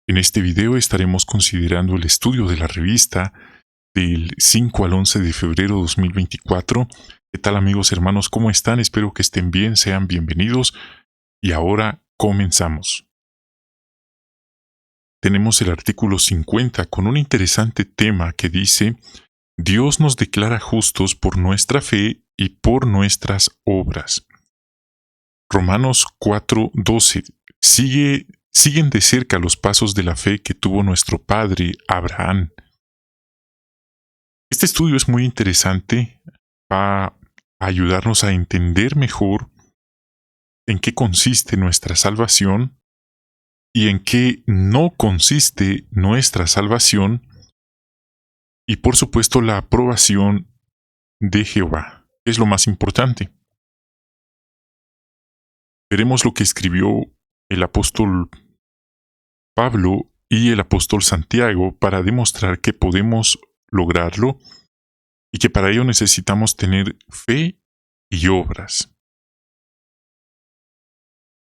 En este video estaremos considerando el estudio de la revista del 5 al 11 de febrero de 2024. ¿Qué tal, amigos, hermanos? ¿Cómo están? Espero que estén bien, sean bienvenidos. Y ahora comenzamos. Tenemos el artículo 50 con un interesante tema que dice: Dios nos declara justos por nuestra fe y por nuestras obras. Romanos 4:12 siguen de cerca los pasos de la fe que tuvo nuestro padre Abraham. Este estudio es muy interesante, va a ayudarnos a entender mejor en qué consiste nuestra salvación y en qué no consiste nuestra salvación, y por supuesto la aprobación de Jehová, que es lo más importante. Veremos lo que escribió el apóstol Pablo y el apóstol Santiago para demostrar que podemos lograrlo y que para ello necesitamos tener fe y obras.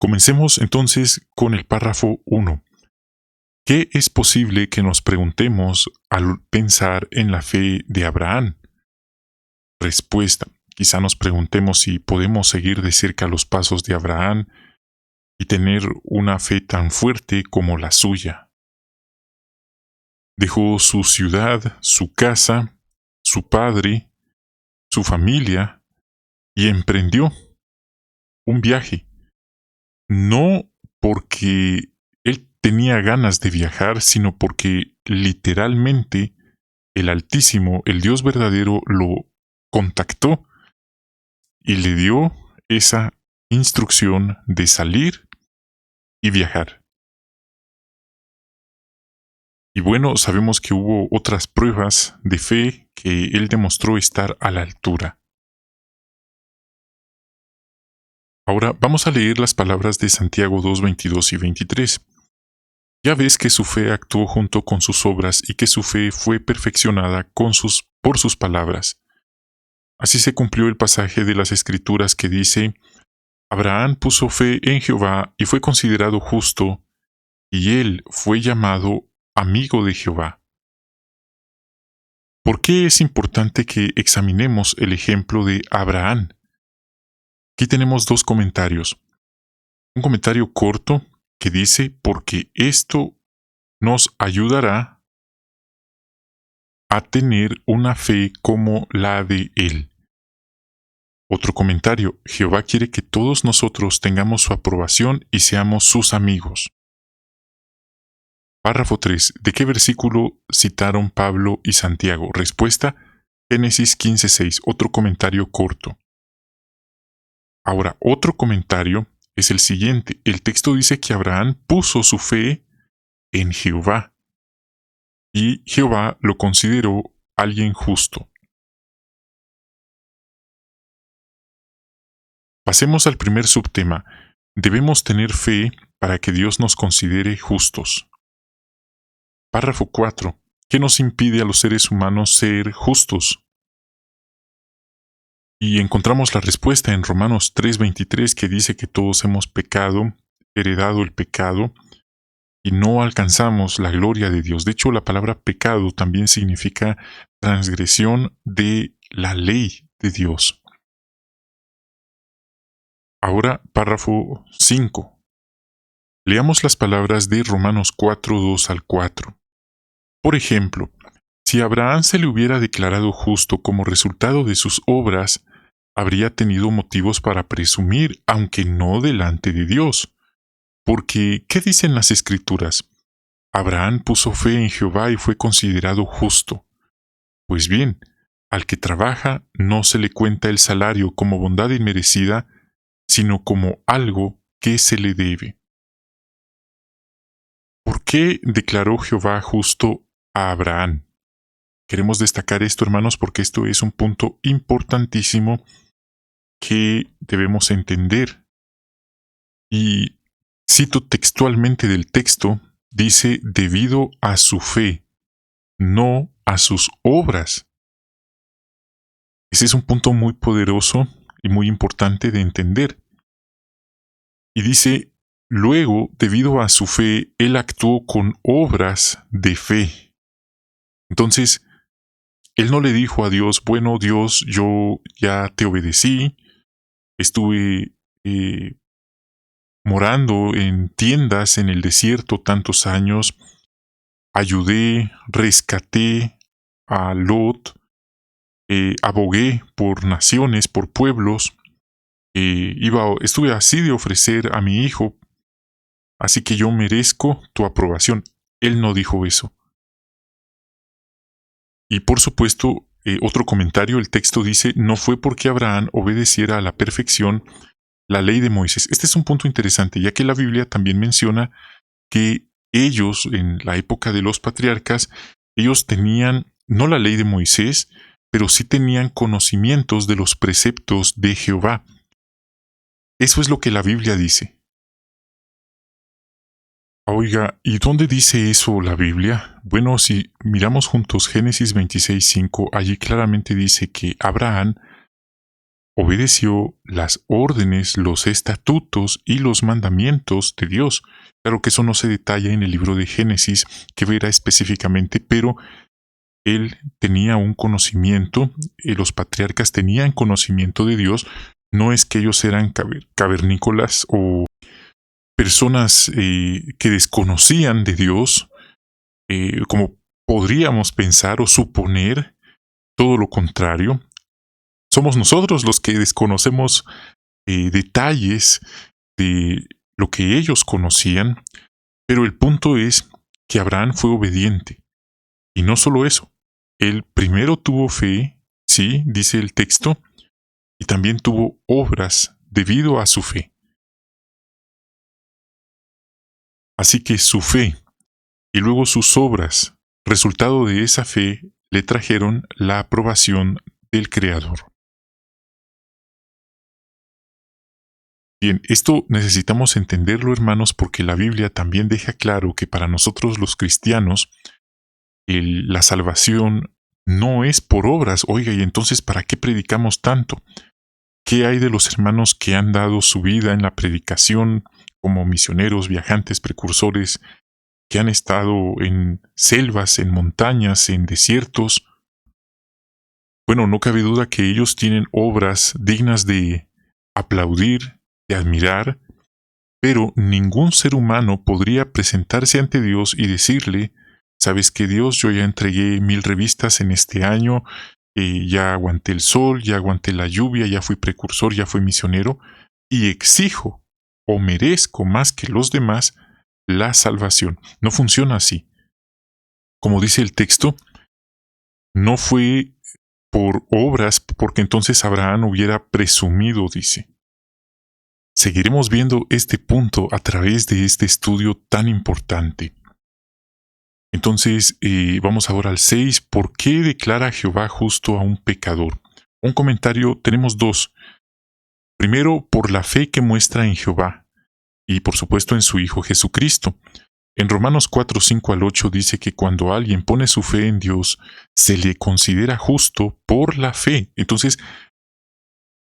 Comencemos entonces con el párrafo 1. ¿Qué es posible que nos preguntemos al pensar en la fe de Abraham? Respuesta. Quizá nos preguntemos si podemos seguir de cerca los pasos de Abraham y tener una fe tan fuerte como la suya. Dejó su ciudad, su casa, su padre, su familia y emprendió un viaje. No porque él tenía ganas de viajar, sino porque literalmente el Altísimo, el Dios verdadero, lo contactó y le dio esa instrucción de salir y viajar. Y bueno, sabemos que hubo otras pruebas de fe que él demostró estar a la altura. Ahora vamos a leer las palabras de Santiago 2, 22 y 23. Ya ves que su fe actuó junto con sus obras y que su fe fue perfeccionada por sus palabras. Así se cumplió el pasaje de las Escrituras que dice: Abraham puso fe en Jehová y fue considerado justo, y él fue llamado amigo de Jehová. ¿Por qué es importante que examinemos el ejemplo de Abraham? Aquí tenemos dos comentarios. Un comentario corto que dice: porque esto nos ayudará a tener una fe como la de él. Otro comentario: Jehová quiere que todos nosotros tengamos su aprobación y seamos sus amigos. Párrafo 3. ¿De qué versículo citaron Pablo y Santiago? Respuesta: Génesis 15:6. Otro comentario corto. Ahora, otro comentario es el siguiente. El texto dice que Abraham puso su fe en Jehová y Jehová lo consideró alguien justo. Pasemos al primer subtema. Debemos tener fe para que Dios nos considere justos. Párrafo 4. ¿Qué nos impide a los seres humanos ser justos? Y encontramos la respuesta en Romanos 3:23, que dice que todos hemos pecado, heredado el pecado, y no alcanzamos la gloria de Dios. De hecho, la palabra pecado también significa transgresión de la ley de Dios. Ahora, párrafo 5. Leamos las palabras de Romanos 4:2 al 4. Por ejemplo, si a Abraham se le hubiera declarado justo como resultado de sus obras, habría tenido motivos para presumir, aunque no delante de Dios. Porque, ¿qué dicen las Escrituras? Abraham puso fe en Jehová y fue considerado justo. Pues bien, al que trabaja no se le cuenta el salario como bondad inmerecida, sino como algo que se le debe. ¿Por qué declaró Jehová justo a Abraham? Queremos destacar esto, hermanos, porque esto es un punto importantísimo que debemos entender. Y cito textualmente del texto, dice: debido a su fe, no a sus obras. Ese es un punto muy poderoso y muy importante de entender. Y dice: luego, debido a su fe, él actuó con obras de fe. Entonces, él no le dijo a Dios, bueno, Dios, yo ya te obedecí, estuve morando en tiendas en el desierto tantos años, ayudé, rescaté a Lot, abogué por naciones, por pueblos, estuve así de ofrecer a mi hijo, así que yo merezco tu aprobación. Él no dijo eso. Y por supuesto, otro comentario, el texto dice, no fue porque Abraham obedeciera a la perfección la ley de Moisés. Este es un punto interesante, ya que la Biblia también menciona que ellos, en la época de los patriarcas, ellos tenían no la ley de Moisés, pero sí tenían conocimientos de los preceptos de Jehová. Eso es lo que la Biblia dice. Oiga, ¿y dónde dice eso la Biblia? Bueno, si miramos juntos Génesis 26:5, allí claramente dice que Abraham obedeció las órdenes, los estatutos y los mandamientos de Dios. Claro que eso no se detalla en el libro de Génesis, que verá específicamente, pero él tenía un conocimiento, los patriarcas tenían conocimiento de Dios, no es que ellos eran cavernícolas o personas que desconocían de Dios, como podríamos pensar o suponer, todo lo contrario. Somos nosotros los que desconocemos detalles de lo que ellos conocían, pero el punto es que Abraham fue obediente. Y no solo eso, él primero tuvo fe, sí, dice el texto, y también tuvo obras debido a su fe. Así que su fe y luego sus obras, resultado de esa fe, le trajeron la aprobación del Creador. Bien, esto necesitamos entenderlo, hermanos, porque la Biblia también deja claro que para nosotros los cristianos, la salvación no es por obras. Oiga, y entonces, ¿para qué predicamos tanto? ¿Qué hay de los hermanos que han dado su vida en la predicación como misioneros, viajantes, precursores, que han estado en selvas, en montañas, en desiertos? Bueno, no cabe duda que ellos tienen obras dignas de aplaudir, de admirar, pero ningún ser humano podría presentarse ante Dios y decirle, sabes que Dios, yo ya entregué 1000 revistas en este año, ya aguanté el sol, ya aguanté la lluvia, ya fui precursor, ya fui misionero, y exijo o merezco más que los demás la salvación. No funciona así. Como dice el texto, no fue por obras, porque entonces Abraham hubiera presumido, dice. Seguiremos viendo este punto a través de este estudio tan importante. Entonces, vamos ahora al 6. ¿Por qué declara Jehová justo a un pecador? Un comentario, tenemos dos. Primero, por la fe que muestra en Jehová y por supuesto en su Hijo Jesucristo. En Romanos 4:5-8 dice que cuando alguien pone su fe en Dios, se le considera justo por la fe. Entonces,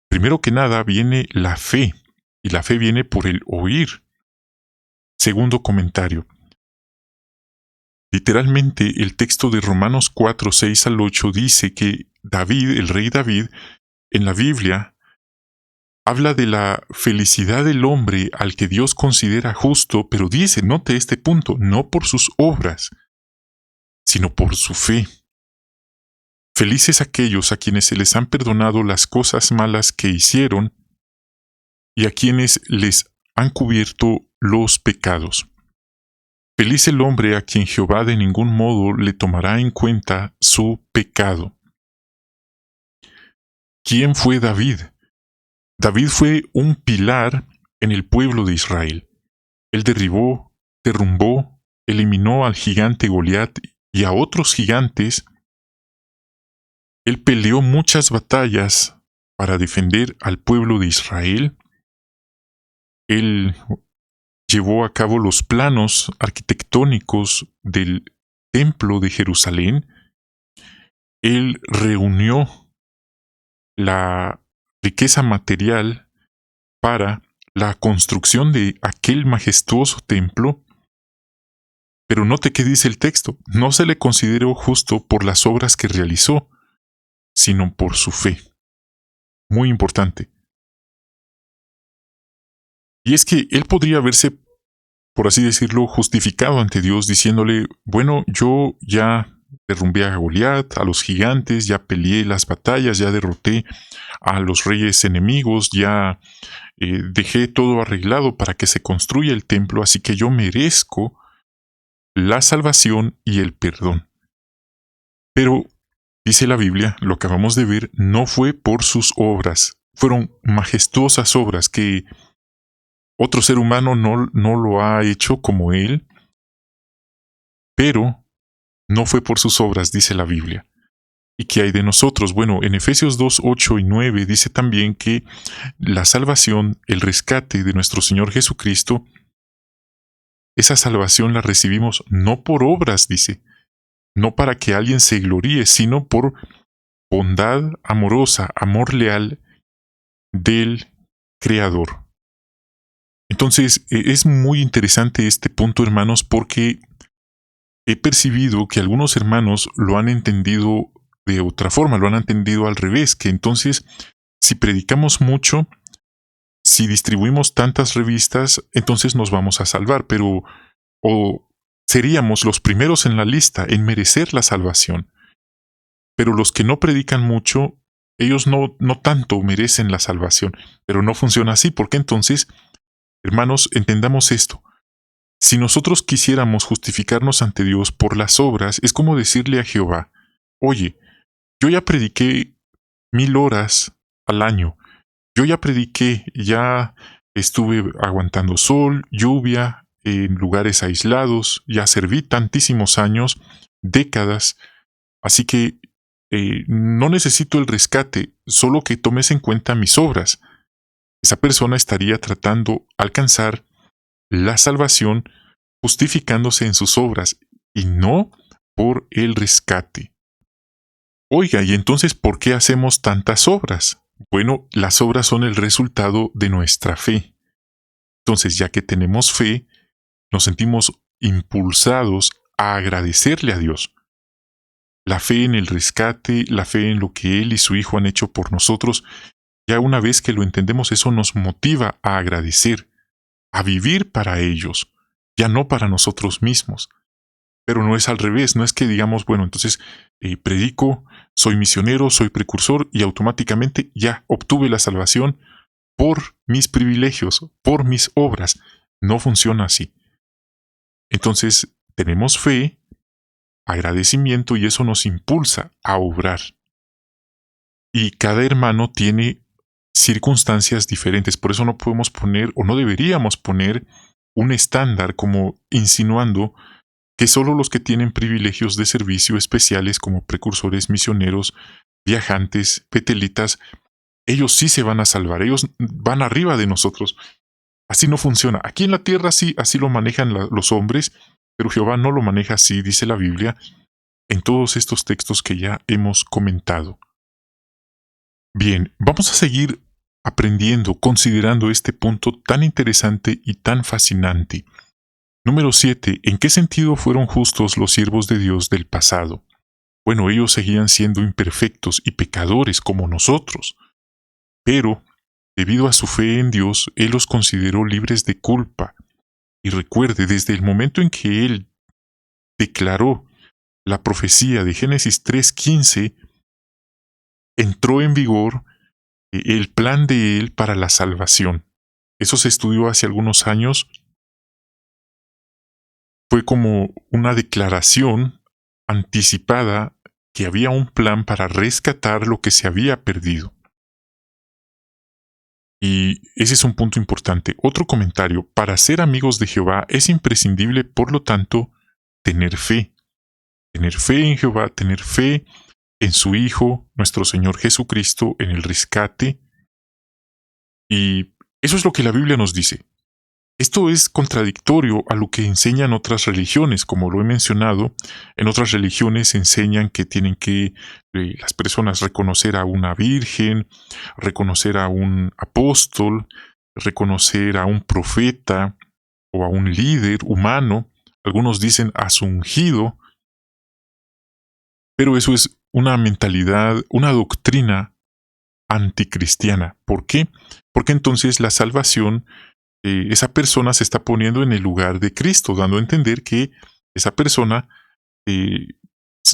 primero que nada viene la fe, y la fe viene por el oír. Segundo comentario. Literalmente, el texto de Romanos 4:6-8 dice que David, el rey David, en la Biblia, habla de la felicidad del hombre al que Dios considera justo, pero dice, note este punto, no por sus obras, sino por su fe. Felices aquellos a quienes se les han perdonado las cosas malas que hicieron y a quienes les han cubierto los pecados. Feliz el hombre a quien Jehová de ningún modo le tomará en cuenta su pecado. ¿Quién fue David? David fue un pilar en el pueblo de Israel. Él derrumbó, eliminó al gigante Goliat y a otros gigantes. Él peleó muchas batallas para defender al pueblo de Israel. Él llevó a cabo los planos arquitectónicos del templo de Jerusalén. Él reunió la riqueza material para la construcción de aquel majestuoso templo. Pero note qué dice el texto: no se le consideró justo por las obras que realizó, sino por su fe. Muy importante. Y es que él podría verse, por así decirlo, justificado ante Dios, diciéndole: bueno, yo ya derrumbé a Goliat, a los gigantes, ya peleé las batallas, ya derroté a los reyes enemigos, ya dejé todo arreglado para que se construya el templo, así que yo merezco la salvación y el perdón. Pero, dice la Biblia, lo que acabamos de ver, no fue por sus obras. Fueron majestuosas obras que otro ser humano no lo ha hecho como él, pero no fue por sus obras, dice la Biblia. ¿Y qué hay de nosotros? Bueno, en Efesios 2, 8 y 9 dice también que la salvación, el rescate de nuestro Señor Jesucristo, esa salvación la recibimos no por obras, dice, no para que alguien se gloríe, sino por bondad amorosa, amor leal del Creador. Entonces, es muy interesante este punto, hermanos, porque he percibido que algunos hermanos lo han entendido de otra forma, lo han entendido al revés, que entonces, si predicamos mucho, si distribuimos tantas revistas, entonces nos vamos a salvar, pero o seríamos los primeros en la lista en merecer la salvación. Pero los que no predican mucho, ellos no tanto merecen la salvación, pero no funciona así, porque entonces, hermanos, entendamos esto. Si nosotros quisiéramos justificarnos ante Dios por las obras, es como decirle a Jehová: oye, yo ya prediqué 1000 horas al año, yo ya prediqué, ya estuve aguantando sol, lluvia, en lugares aislados, ya serví tantísimos años, décadas, así que no necesito el rescate, solo que tomes en cuenta mis obras. Esa persona estaría tratando de alcanzar la salvación justificándose en sus obras y no por el rescate. Oiga, ¿y entonces por qué hacemos tantas obras? Bueno, las obras son el resultado de nuestra fe. Entonces, ya que tenemos fe, nos sentimos impulsados a agradecerle a Dios. La fe en el rescate, la fe en lo que Él y su Hijo han hecho por nosotros, ya una vez que lo entendemos, eso nos motiva a agradecer, a vivir para ellos, ya no para nosotros mismos. Pero no es al revés, no es que digamos, bueno, entonces predico, soy misionero, soy precursor y automáticamente ya obtuve la salvación por mis privilegios, por mis obras. No funciona así. Entonces, tenemos fe, agradecimiento y eso nos impulsa a obrar. Y cada hermano tiene circunstancias diferentes, por eso no podemos poner o no deberíamos poner un estándar como insinuando que solo los que tienen privilegios de servicio especiales como precursores, misioneros, viajantes, petelitas, ellos sí se van a salvar, ellos van arriba de nosotros. Así no funciona. Aquí en la tierra sí, así lo manejan los hombres, pero Jehová no lo maneja así, dice la Biblia, en todos estos textos que ya hemos comentado. Bien, vamos a seguir aprendiendo, considerando este punto tan interesante y tan fascinante. Número 7. ¿En qué sentido fueron justos los siervos de Dios del pasado? Bueno, ellos seguían siendo imperfectos y pecadores como nosotros, pero, debido a su fe en Dios, Él los consideró libres de culpa. Y recuerde, desde el momento en que Él declaró la profecía de Génesis 3:15, entró en vigor el plan de Él para la salvación. Eso se estudió hace algunos años. Fue como una declaración anticipada que había un plan para rescatar lo que se había perdido. Y ese es un punto importante. Otro comentario: para ser amigos de Jehová es imprescindible, por lo tanto, tener fe. Tener fe en Jehová, tener fe en su Hijo, nuestro Señor Jesucristo, en el rescate. Y eso es lo que la Biblia nos dice. Esto es contradictorio a lo que enseñan otras religiones. Como lo he mencionado, en otras religiones enseñan que tienen que las personas reconocer a una virgen, reconocer a un apóstol, reconocer a un profeta o a un líder humano, algunos dicen a su ungido, pero eso es una mentalidad, una doctrina anticristiana. ¿Por qué? Porque entonces la salvación, esa persona se está poniendo en el lugar de Cristo, dando a entender que esa persona, eh,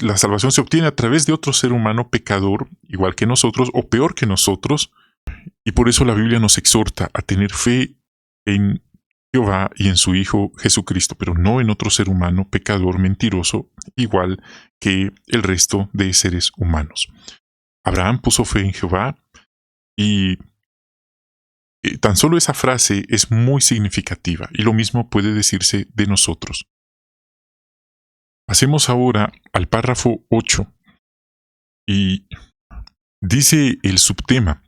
la salvación se obtiene a través de otro ser humano pecador, igual que nosotros, o peor que nosotros, y por eso la Biblia nos exhorta a tener fe en Jehová y en su Hijo Jesucristo, pero no en otro ser humano pecador, mentiroso, igual que el resto de seres humanos. Abraham puso fe en Jehová y tan solo esa frase es muy significativa y lo mismo puede decirse de nosotros. Pasemos ahora al párrafo 8 y dice el subtema: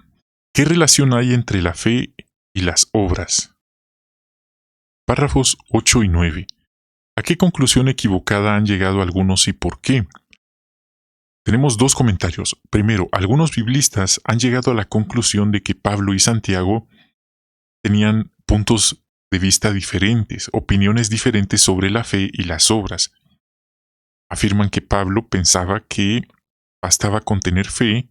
¿qué relación hay entre la fe y las obras? Párrafos 8 y 9. ¿A qué conclusión equivocada han llegado algunos y por qué? Tenemos dos comentarios. Primero, algunos biblistas han llegado a la conclusión de que Pablo y Santiago tenían puntos de vista diferentes, opiniones diferentes sobre la fe y las obras. Afirman que Pablo pensaba que bastaba con tener fe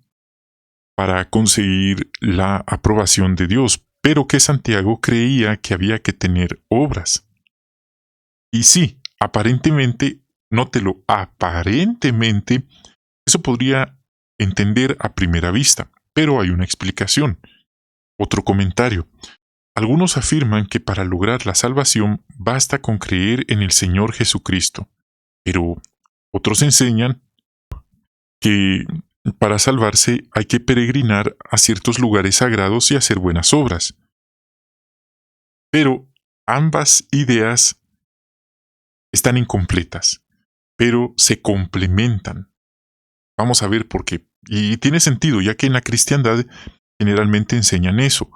para conseguir la aprobación de Dios, pero que Santiago creía que había que tener obras. Y sí, aparentemente, nótelo, aparentemente, eso podría entender a primera vista, pero hay una explicación. Otro comentario. Algunos afirman que para lograr la salvación basta con creer en el Señor Jesucristo, pero otros enseñan que para salvarse hay que peregrinar a ciertos lugares sagrados y hacer buenas obras. Pero ambas ideas están incompletas, pero se complementan. Vamos a ver por qué. Y tiene sentido, ya que en la cristiandad generalmente enseñan eso.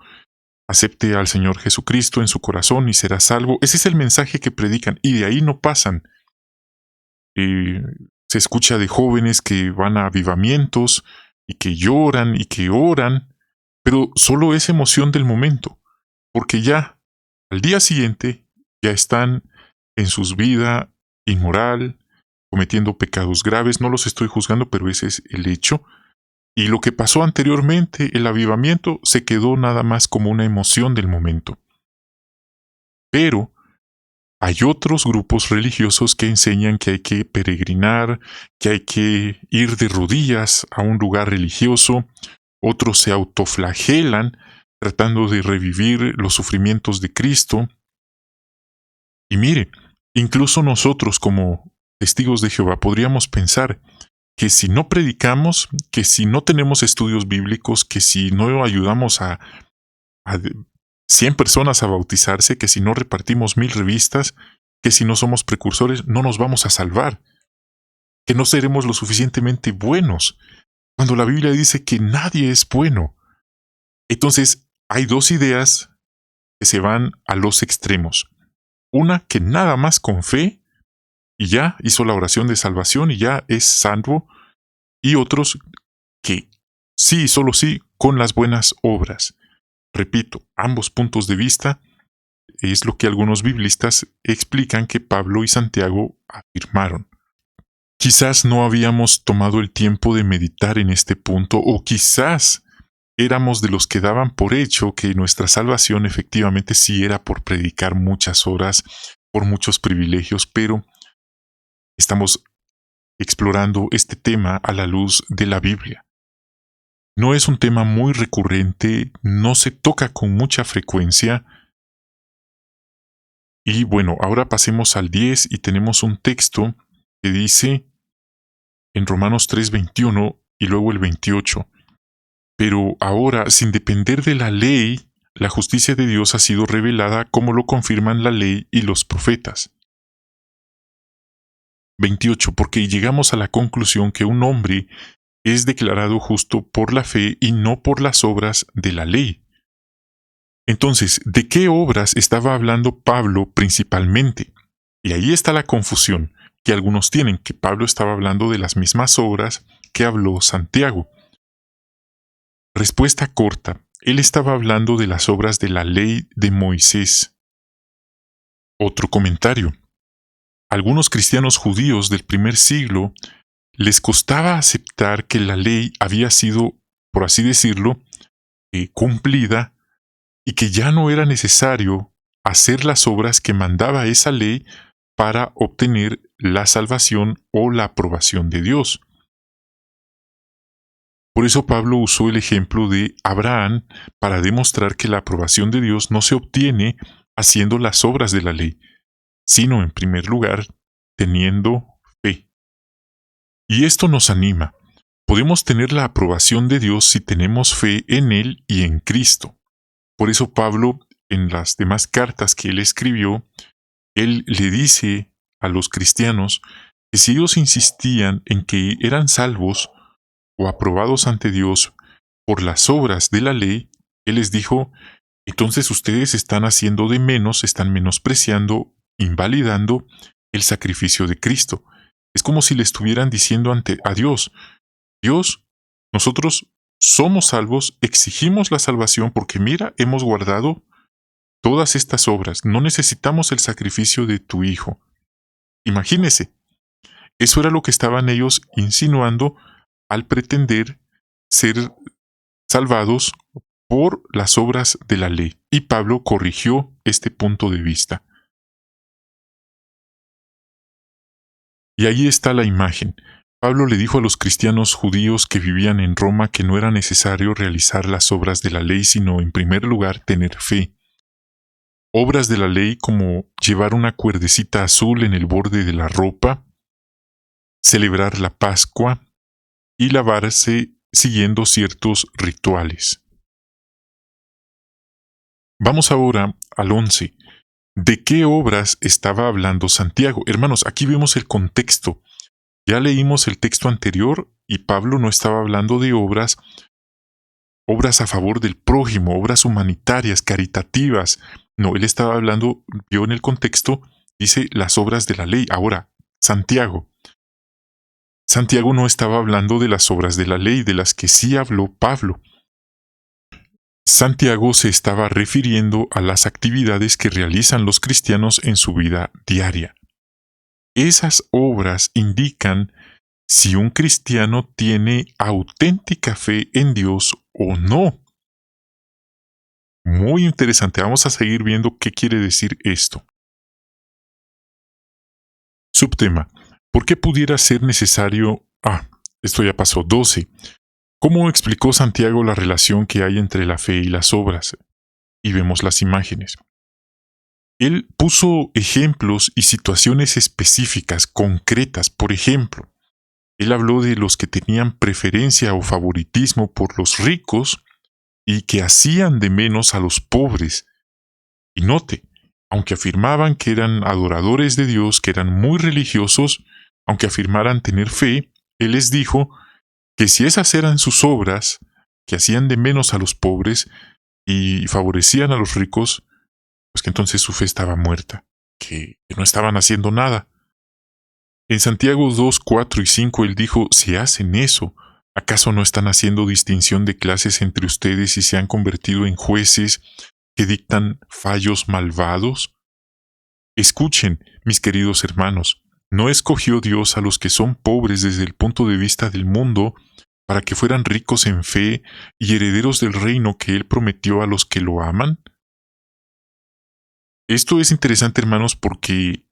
Acepte al Señor Jesucristo en su corazón y será salvo. Ese es el mensaje que predican y de ahí no pasan. Se escucha de jóvenes que van a avivamientos y que lloran y que oran, pero solo es emoción del momento, porque ya al día siguiente ya están en sus vidas inmoral, cometiendo pecados graves. No los estoy juzgando, pero ese es el hecho. Y lo que pasó anteriormente, el avivamiento, se quedó nada más como una emoción del momento. Pero hay otros grupos religiosos que enseñan que hay que peregrinar, que hay que ir de rodillas a un lugar religioso. Otros se autoflagelan tratando de revivir los sufrimientos de Cristo. Y mire, incluso nosotros como testigos de Jehová podríamos pensar que si no predicamos, que si no tenemos estudios bíblicos, que si no ayudamos a 100 personas a bautizarse, que si no repartimos 1000 revistas, que si no somos precursores, no nos vamos a salvar, que no seremos lo suficientemente buenos, cuando la Biblia dice que nadie es bueno. Entonces, hay dos ideas que se van a los extremos. Una que nada más con fe y ya hizo la oración de salvación y ya es salvo, y otros que sí, solo sí, con las buenas obras. Repito, ambos puntos de vista es lo que algunos biblistas explican que Pablo y Santiago afirmaron. Quizás no habíamos tomado el tiempo de meditar en este punto, o quizás éramos de los que daban por hecho que nuestra salvación efectivamente sí era por predicar muchas horas, por muchos privilegios, pero estamos explorando este tema a la luz de la Biblia. No es un tema muy recurrente, no se toca con mucha frecuencia. Y bueno, ahora pasemos al 10 y tenemos un texto que dice en Romanos 3:21 y luego el 28. Pero ahora, sin depender de la ley, la justicia de Dios ha sido revelada como lo confirman la ley y los profetas. 28. Porque llegamos a la conclusión que un hombre es declarado justo por la fe y no por las obras de la ley. Entonces, ¿de qué obras estaba hablando Pablo principalmente? Y ahí está la confusión que algunos tienen, que Pablo estaba hablando de las mismas obras que habló Santiago. Respuesta corta, él estaba hablando de las obras de la ley de Moisés. Otro comentario. Algunos cristianos judíos del primer siglo les costaba aceptar que la ley había sido, por así decirlo, cumplida y que ya no era necesario hacer las obras que mandaba esa ley para obtener la salvación o la aprobación de Dios. Por eso Pablo usó el ejemplo de Abraham para demostrar que la aprobación de Dios no se obtiene haciendo las obras de la ley, sino en primer lugar teniendo fe. Y esto nos anima. Podemos tener la aprobación de Dios si tenemos fe en Él y en Cristo. Por eso Pablo, en las demás cartas que él escribió, él le dice a los cristianos que si ellos insistían en que eran salvos o aprobados ante Dios por las obras de la ley, él les dijo, entonces ustedes están haciendo de menos, están menospreciando, invalidando el sacrificio de Cristo. Es como si le estuvieran diciendo a Dios, Dios, nosotros somos salvos, exigimos la salvación porque mira, hemos guardado todas estas obras, no necesitamos el sacrificio de tu Hijo. Imagínese, eso era lo que estaban ellos insinuando al pretender ser salvados por las obras de la ley. Y Pablo corrigió este punto de vista. Y ahí está la imagen. Pablo le dijo a los cristianos judíos que vivían en Roma que no era necesario realizar las obras de la ley, sino en primer lugar tener fe. Obras de la ley como llevar una cuerdecita azul en el borde de la ropa, celebrar la Pascua y lavarse siguiendo ciertos rituales. Vamos ahora al 11. ¿De qué obras estaba hablando Santiago? Hermanos, aquí vemos el contexto. Ya leímos el texto anterior y Pablo no estaba hablando de obras a favor del prójimo, obras humanitarias, caritativas. No, él estaba hablando, vio en el contexto, dice las obras de la ley. Ahora, Santiago no estaba hablando de las obras de la ley, de las que sí habló Pablo. Santiago se estaba refiriendo a las actividades que realizan los cristianos en su vida diaria. Esas obras indican si un cristiano tiene auténtica fe en Dios o no. Muy interesante, vamos a seguir viendo qué quiere decir esto. Subtema. ¿Por qué pudiera ser necesario... esto ya pasó. 12. ¿Cómo explicó Santiago la relación que hay entre la fe y las obras? Y vemos las imágenes. Él puso ejemplos y situaciones específicas, concretas. Por ejemplo, él habló de los que tenían preferencia o favoritismo por los ricos y que hacían de menos a los pobres. Y note, aunque afirmaban que eran adoradores de Dios, que eran muy religiosos, aunque afirmaran tener fe, él les dijo que si esas eran sus obras, que hacían de menos a los pobres y favorecían a los ricos, pues que entonces su fe estaba muerta, que no estaban haciendo nada. En Santiago 2, 4 y 5 él dijo, si hacen eso, ¿acaso no están haciendo distinción de clases entre ustedes y se han convertido en jueces que dictan fallos malvados? Escuchen, mis queridos hermanos, ¿no escogió Dios a los que son pobres desde el punto de vista del mundo para que fueran ricos en fe y herederos del reino que Él prometió a los que lo aman? Esto es interesante, hermanos, porque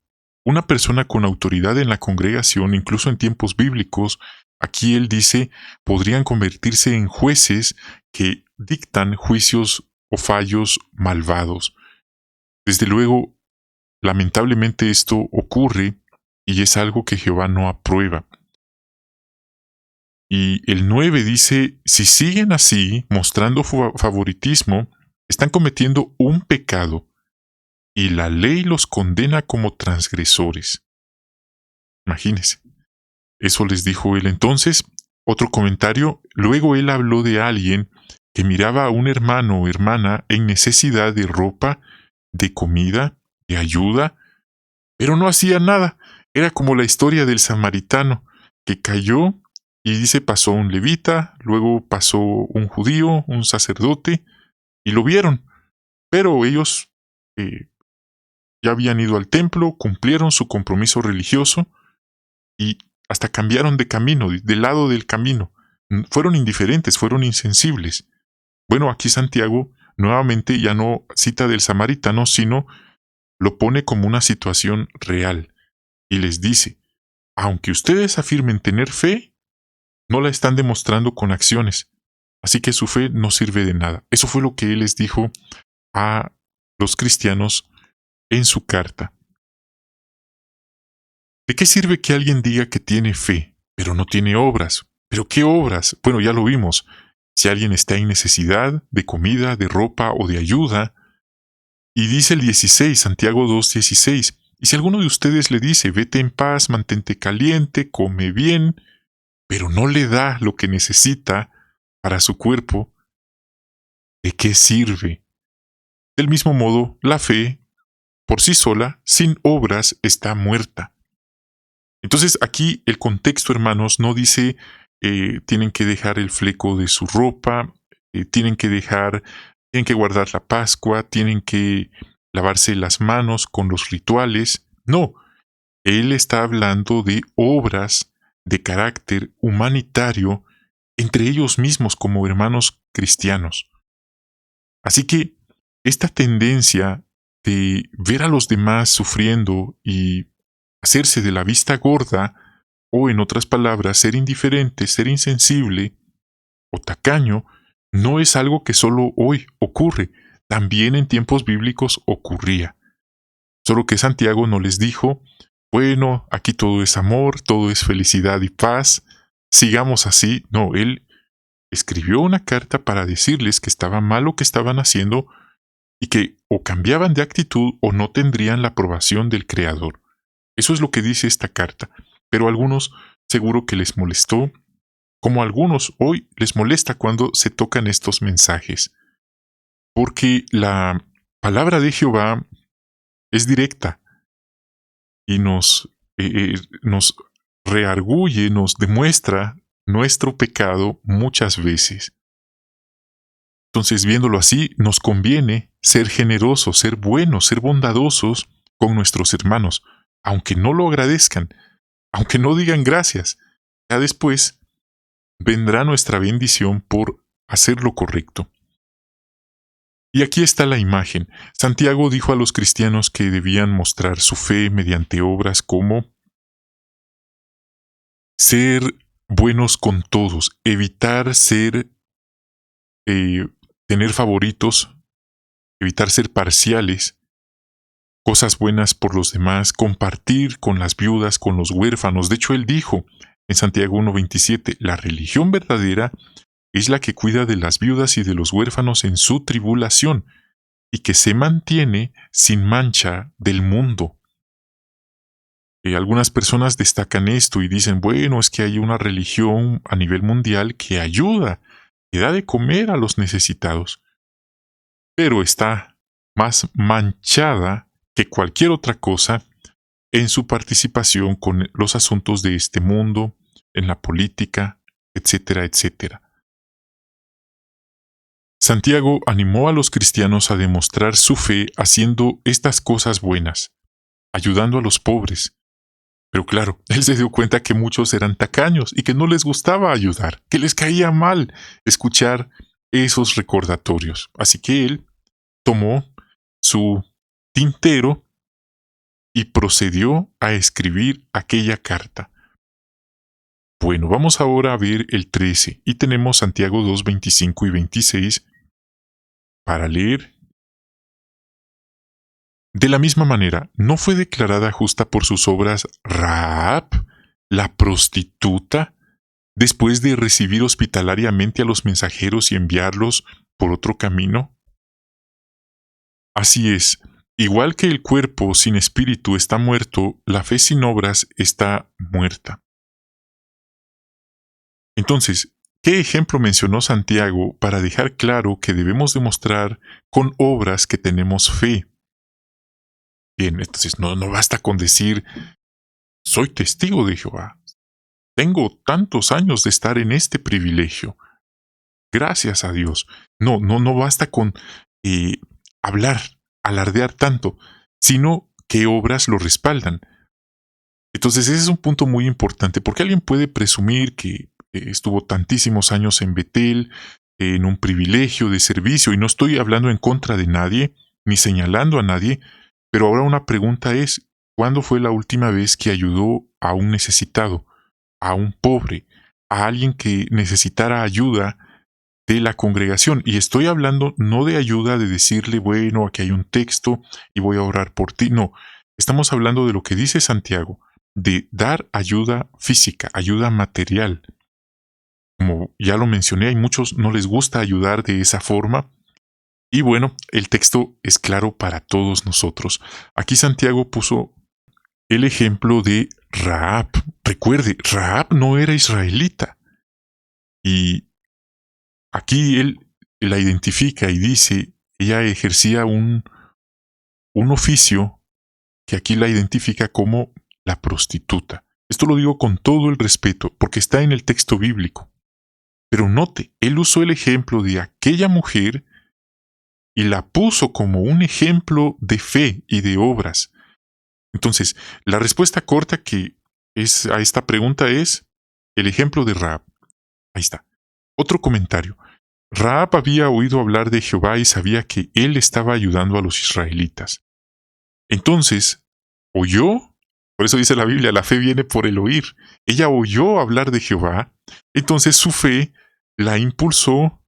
una persona con autoridad en la congregación, incluso en tiempos bíblicos, aquí él dice, podrían convertirse en jueces que dictan juicios o fallos malvados. Desde luego, lamentablemente esto ocurre y es algo que Jehová no aprueba. Y el 9 dice, si siguen así, mostrando favoritismo, están cometiendo un pecado y la ley los condena como transgresores. Imagínense. Eso les dijo él entonces. Otro comentario, luego él habló de alguien que miraba a un hermano o hermana en necesidad de ropa, de comida, de ayuda, pero no hacía nada. Era como la historia del samaritano, que cayó y dice pasó un levita, luego pasó un judío, un sacerdote, y lo vieron, pero ellos ya habían ido al templo, cumplieron su compromiso religioso y hasta cambiaron de camino, del lado del camino. Fueron indiferentes, fueron insensibles. Bueno, aquí Santiago nuevamente ya no cita del samaritano, sino lo pone como una situación real y les dice, aunque ustedes afirmen tener fe, no la están demostrando con acciones, así que su fe no sirve de nada. Eso fue lo que él les dijo a los cristianos en su carta. ¿De qué sirve que alguien diga que tiene fe, pero no tiene obras? ¿Pero qué obras? Bueno, ya lo vimos. Si alguien está en necesidad de comida, de ropa o de ayuda, y dice el 16, Santiago 2:16, y si alguno de ustedes le dice, vete en paz, mantente caliente, come bien, pero no le da lo que necesita para su cuerpo, ¿de qué sirve? Del mismo modo, la fe, por sí sola, sin obras, está muerta. Entonces aquí el contexto, hermanos, no dice tienen que dejar el fleco de su ropa, tienen que guardar la Pascua, tienen que lavarse las manos con los rituales. No, él está hablando de obras de carácter humanitario entre ellos mismos como hermanos cristianos. Así que esta tendencia de ver a los demás sufriendo y hacerse de la vista gorda, o en otras palabras, ser indiferente, ser insensible o tacaño, no es algo que solo hoy ocurre, también en tiempos bíblicos ocurría. Solo que Santiago no les dijo, bueno, aquí todo es amor, todo es felicidad y paz, sigamos así. No, él escribió una carta para decirles que estaba mal lo que estaban haciendo y que o cambiaban de actitud o no tendrían la aprobación del Creador. Eso es lo que dice esta carta, pero a algunos seguro que les molestó, como a algunos hoy les molesta cuando se tocan estos mensajes, porque la palabra de Jehová es directa y nos reargulle, nos demuestra nuestro pecado muchas veces. Entonces, viéndolo así, nos conviene ser generosos, ser buenos, ser bondadosos con nuestros hermanos, aunque no lo agradezcan, aunque no digan gracias. Ya después vendrá nuestra bendición por hacer lo correcto. Y aquí está la imagen. Santiago dijo a los cristianos que debían mostrar su fe mediante obras como ser buenos con todos, evitar tener favoritos, evitar ser parciales, cosas buenas por los demás, compartir con las viudas, con los huérfanos. De hecho, él dijo en Santiago 1:27, la religión verdadera es la que cuida de las viudas y de los huérfanos en su tribulación, y que se mantiene sin mancha del mundo. Algunas personas destacan esto y dicen, bueno, es que hay una religión a nivel mundial que ayuda, que da de comer a los necesitados, pero está más manchada que cualquier otra cosa en su participación con los asuntos de este mundo, en la política, etcétera, etcétera. Santiago animó a los cristianos a demostrar su fe haciendo estas cosas buenas, ayudando a los pobres. Pero claro, él se dio cuenta que muchos eran tacaños y que no les gustaba ayudar, que les caía mal escuchar esos recordatorios. Así que él tomó su tintero y procedió a escribir aquella carta. Bueno, vamos ahora a ver el 13 y tenemos Santiago 2, 25 y 26 para leer. De la misma manera, ¿no fue declarada justa por sus obras Rahab, la prostituta, después de recibir hospitalariamente a los mensajeros y enviarlos por otro camino? Así es, igual que el cuerpo sin espíritu está muerto, la fe sin obras está muerta. Entonces, ¿qué ejemplo mencionó Santiago para dejar claro que debemos demostrar con obras que tenemos fe? Bien, entonces no basta con decir, soy testigo de Jehová. Tengo tantos años de estar en este privilegio. Gracias a Dios. No basta con eh, hablar, alardear tanto, sino que obras lo respaldan. Entonces ese es un punto muy importante, porque alguien puede presumir que estuvo tantísimos años en Betel, en un privilegio de servicio, y no estoy hablando en contra de nadie, ni señalando a nadie, pero ahora una pregunta es, ¿cuándo fue la última vez que ayudó a un necesitado, a un pobre, a alguien que necesitara ayuda de la congregación? Y estoy hablando no de ayuda de decirle, bueno, aquí hay un texto y voy a orar por ti. No, estamos hablando de lo que dice Santiago, de dar ayuda física, ayuda material. Como ya lo mencioné, hay muchos no les gusta ayudar de esa forma. Y bueno, el texto es claro para todos nosotros. Aquí Santiago puso el ejemplo de Rahab. Recuerde, Rahab no era israelita. Y aquí él la identifica y dice, ella ejercía un oficio que aquí la identifica como la prostituta. Esto lo digo con todo el respeto, porque está en el texto bíblico. Pero note, él usó el ejemplo de aquella mujer y la puso como un ejemplo de fe y de obras. Entonces, la respuesta corta que es a esta pregunta es el ejemplo de Rahab. Ahí está. Otro comentario. Rahab había oído hablar de Jehová y sabía que él estaba ayudando a los israelitas. Entonces, oyó, por eso dice la Biblia, la fe viene por el oír. Ella oyó hablar de Jehová, entonces su fe la impulsó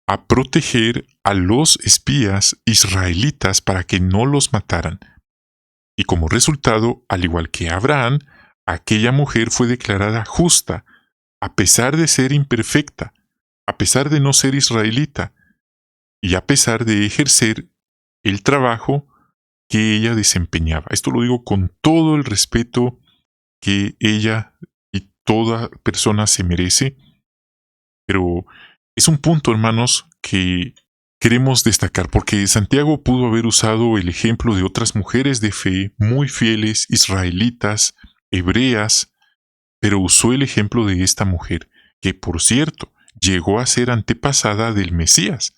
a proteger a los espías israelitas para que no los mataran. Y como resultado, al igual que Abraham, aquella mujer fue declarada justa, a pesar de ser imperfecta, a pesar de no ser israelita, y a pesar de ejercer el trabajo que ella desempeñaba. Esto lo digo con todo el respeto que ella y toda persona se merece, pero es un punto, hermanos, que queremos destacar, porque Santiago pudo haber usado el ejemplo de otras mujeres de fe muy fieles, israelitas, hebreas, pero usó el ejemplo de esta mujer, que por cierto, llegó a ser antepasada del Mesías.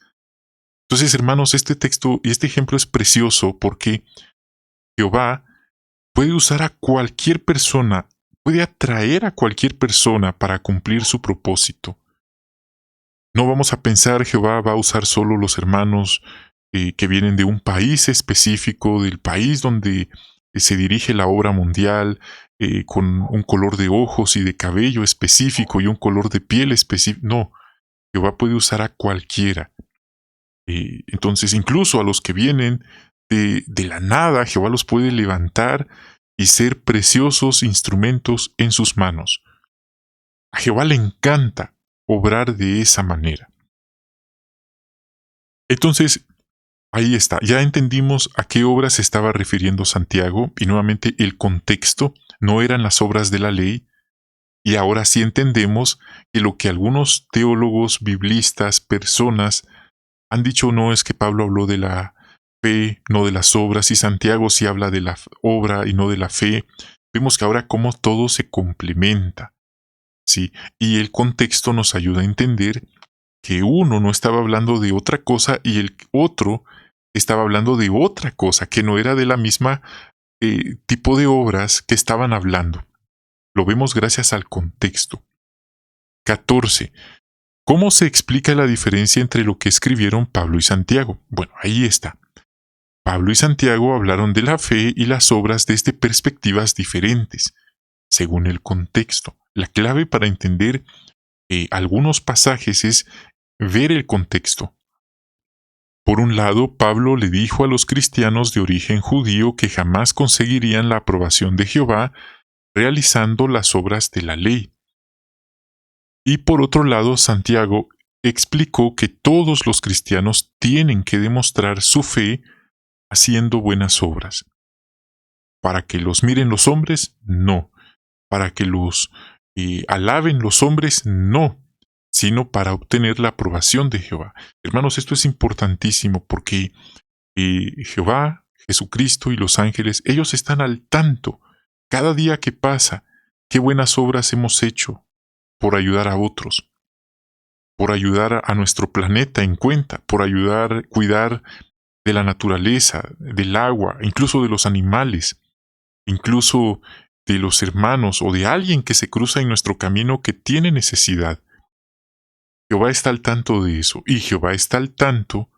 Entonces, hermanos, este texto y este ejemplo es precioso porque Jehová puede usar a cualquier persona, puede atraer a cualquier persona para cumplir su propósito. No vamos a pensar Jehová va a usar solo los hermanos que vienen de un país específico, del país donde se dirige la obra mundial, con un color de ojos y de cabello específico y un color de piel específico. No, Jehová puede usar a cualquiera. Entonces, incluso a los que vienen de la nada, Jehová los puede levantar y ser preciosos instrumentos en sus manos. A Jehová le encanta obrar de esa manera. Entonces, ahí está, ya entendimos a qué obras se estaba refiriendo Santiago y nuevamente el contexto no eran las obras de la ley, y ahora sí entendemos que lo que algunos teólogos, biblistas, personas han dicho no es que Pablo habló de la fe, no de las obras, y Santiago sí habla de la obra y no de la fe. Vemos que ahora cómo todo se complementa, ¿sí? Y el contexto nos ayuda a entender que uno no estaba hablando de otra cosa y el otro estaba hablando de otra cosa, que no era de la misma tipo de obras que estaban hablando. Lo vemos gracias al contexto. 14. ¿Cómo se explica la diferencia entre lo que escribieron Pablo y Santiago? Bueno, ahí está. Pablo y Santiago hablaron de la fe y las obras desde perspectivas diferentes, según el contexto. La clave para entender algunos pasajes es ver el contexto. Por un lado, Pablo le dijo a los cristianos de origen judío que jamás conseguirían la aprobación de Jehová realizando las obras de la ley. Y por otro lado, Santiago explicó que todos los cristianos tienen que demostrar su fe haciendo buenas obras. ¿Para que los miren los hombres? No. ¿Para que los alaben los hombres? No. Sino para obtener la aprobación de Jehová. Hermanos, esto es importantísimo porque Jehová, Jesucristo y los ángeles, ellos están al tanto. Cada día que pasa, qué buenas obras hemos hecho por ayudar a otros, por ayudar a nuestro planeta en cuenta, por ayudar a cuidar de la naturaleza, del agua, incluso de los animales, incluso de los hermanos o de alguien que se cruza en nuestro camino que tiene necesidad. Jehová está al tanto de eso, y Jehová está al tanto,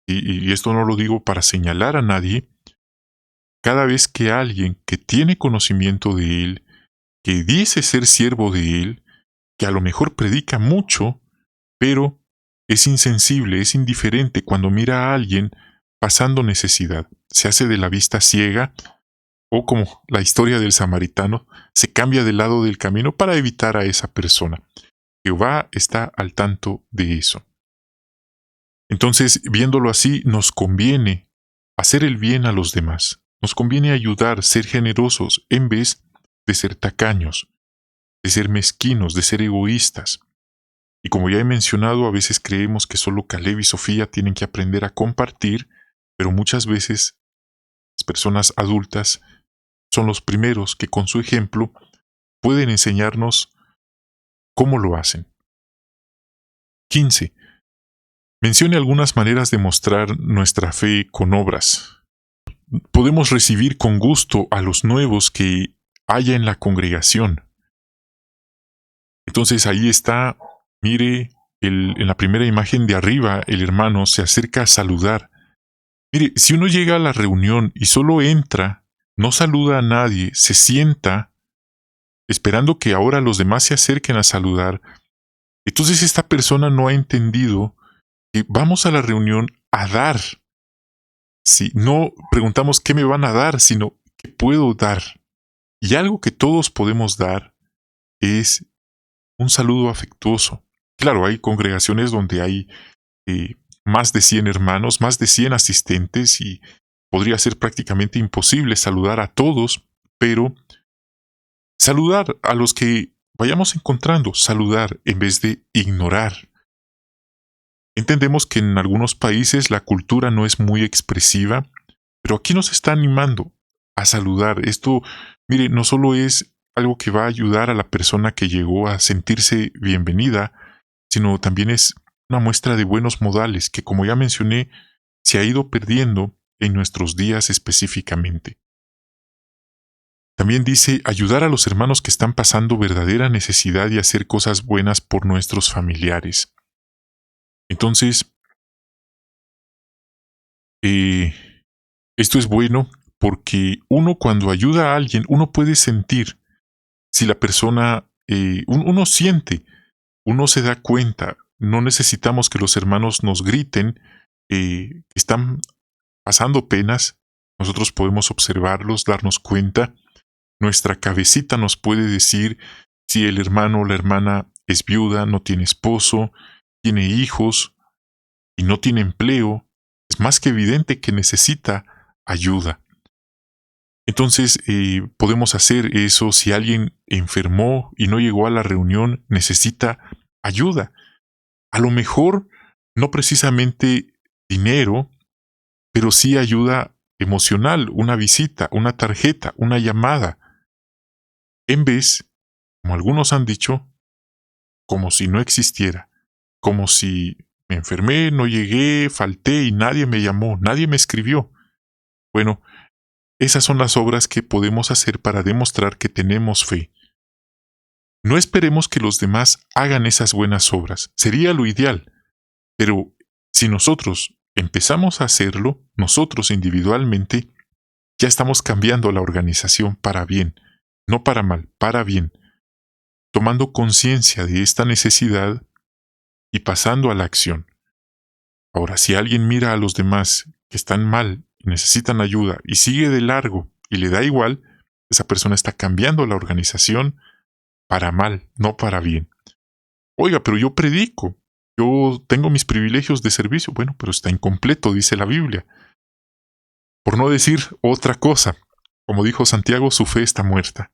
y esto no lo digo para señalar a nadie, cada vez que alguien que tiene conocimiento de Él, que dice ser siervo de Él, que a lo mejor predica mucho, pero es insensible, es indiferente cuando mira a alguien pasando necesidad, se hace de la vista ciega, o como la historia del samaritano, se cambia del lado del camino para evitar a esa persona. Jehová está al tanto de eso. Entonces, viéndolo así, nos conviene hacer el bien a los demás. Nos conviene ayudar, ser generosos, en vez de ser tacaños, de ser mezquinos, de ser egoístas. Y como ya he mencionado, a veces creemos que solo Caleb y Sofía tienen que aprender a compartir, pero muchas veces las personas adultas son los primeros que con su ejemplo pueden enseñarnos cómo lo hacen. 15. Mencione algunas maneras de mostrar nuestra fe con obras. Podemos recibir con gusto a los nuevos que haya en la congregación. Entonces ahí está, mire, en la primera imagen de arriba, el hermano se acerca a saludar. Mire, si uno llega a la reunión y solo entra, no saluda a nadie, se sienta, esperando que ahora los demás se acerquen a saludar, entonces esta persona no ha entendido que vamos a la reunión a dar. Si no preguntamos qué me van a dar, sino qué puedo dar. Y algo que todos podemos dar es un saludo afectuoso. Claro, hay congregaciones donde hay más de 100 hermanos, más de 100 asistentes y podría ser prácticamente imposible saludar a todos, pero saludar a los que vayamos encontrando, saludar en vez de ignorar. Entendemos que en algunos países la cultura no es muy expresiva, pero aquí nos está animando a saludar. Esto, mire, no solo es algo que va a ayudar a la persona que llegó a sentirse bienvenida, sino también es una muestra de buenos modales que, como ya mencioné, se ha ido perdiendo en nuestros días específicamente. También dice ayudar a los hermanos que están pasando verdadera necesidad y hacer cosas buenas por nuestros familiares. Entonces, esto es bueno porque uno cuando ayuda a alguien, uno puede sentir si la persona, uno siente, uno se da cuenta. No necesitamos que los hermanos nos griten, están pasando penas, nosotros podemos observarlos, darnos cuenta. Nuestra cabecita nos puede decir si el hermano o la hermana es viuda, no tiene esposo, tiene hijos y no tiene empleo. Es más que evidente que necesita ayuda. Entonces, podemos hacer eso si alguien enfermó y no llegó a la reunión, necesita ayuda. A lo mejor no precisamente dinero, pero sí ayuda emocional, una visita, una tarjeta, una llamada. En vez, como algunos han dicho, como si no existiera, como si me enfermé, no llegué, falté y nadie me llamó, nadie me escribió. Bueno, esas son las obras que podemos hacer para demostrar que tenemos fe. No esperemos que los demás hagan esas buenas obras, sería lo ideal, pero si nosotros empezamos a hacerlo, nosotros individualmente, ya estamos cambiando la organización para bien, no para mal, para bien, tomando conciencia de esta necesidad y pasando a la acción. Ahora, si alguien mira a los demás que están mal y necesitan ayuda y sigue de largo y le da igual, esa persona está cambiando la organización para mal, no para bien. Oiga, pero yo predico, yo tengo mis privilegios de servicio. Bueno, pero está incompleto, dice la Biblia. Por no decir otra cosa, como dijo Santiago, su fe está muerta.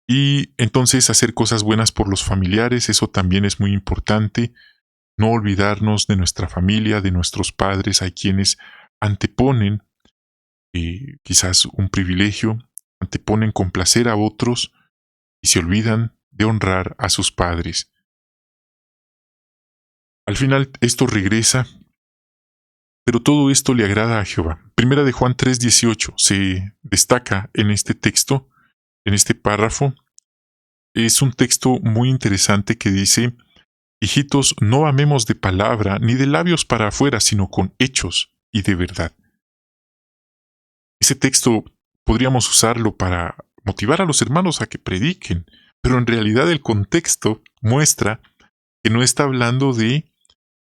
Y entonces hacer cosas buenas por los familiares, eso también es muy importante. No olvidarnos de nuestra familia, de nuestros padres. Hay quienes anteponen quizás un privilegio, anteponen complacer a otros y se olvidan de honrar a sus padres. Al final esto regresa, pero todo esto le agrada a Jehová. Primera de Juan 3:18 se destaca en este texto, en este párrafo. Es un texto muy interesante que dice: hijitos, no amemos de palabra ni de labios para afuera, sino con hechos y de verdad. Ese texto podríamos usarlo para motivar a los hermanos a que prediquen, pero en realidad el contexto muestra que no está hablando de